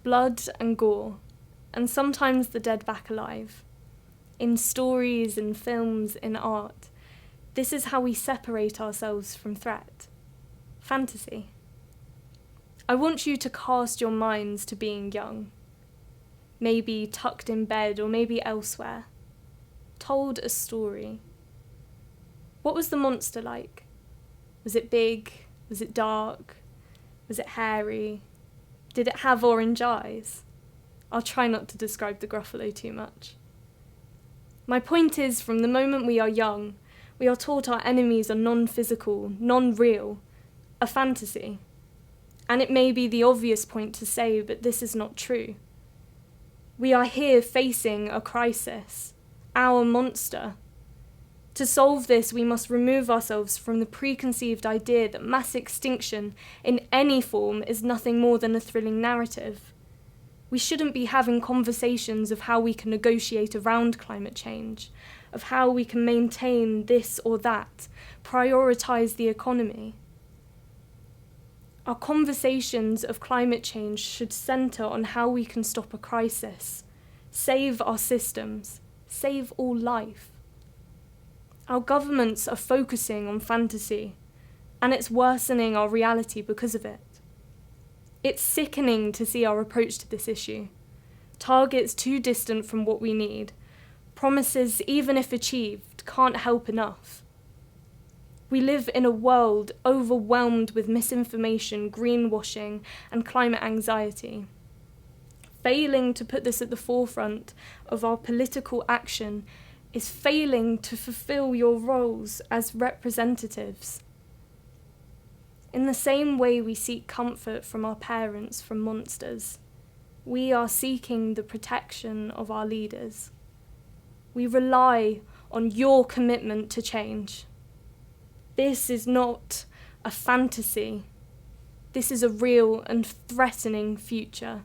blood and gore, and sometimes the dead back alive. In stories, in films, in art, this is how we separate ourselves from threat. Fantasy. I want you to cast your minds to being young. Maybe tucked in bed or maybe elsewhere. Told a story. What was the monster like? Was it big? Was it dark? Was it hairy? Did it have orange eyes? I'll try not to describe the Gruffalo too much. My point is, from the moment we are young, we are taught our enemies are non-physical, non-real, a fantasy. And it may be the obvious point to say, but this is not true. We are here facing a crisis, our monster. To solve this, we must remove ourselves from the preconceived idea that mass extinction in any form is nothing more than a thrilling narrative. We shouldn't be having conversations of how we can negotiate around climate change, of how we can maintain this or that, prioritise the economy. Our conversations of climate change should centre on how we can stop a crisis, save our systems, save all life. Our governments are focusing on fantasy, and it's worsening our reality because of it. It's sickening to see our approach to this issue. Targets too distant from what we need. Promises, even if achieved, can't help enough. We live in a world overwhelmed with misinformation, greenwashing, and climate anxiety. Failing to put this at the forefront of our political action is failing to fulfill your roles as representatives. In the same way we seek comfort from our parents from monsters, we are seeking the protection of our leaders. We rely on your commitment to change. This is not a fantasy. This is a real and threatening future.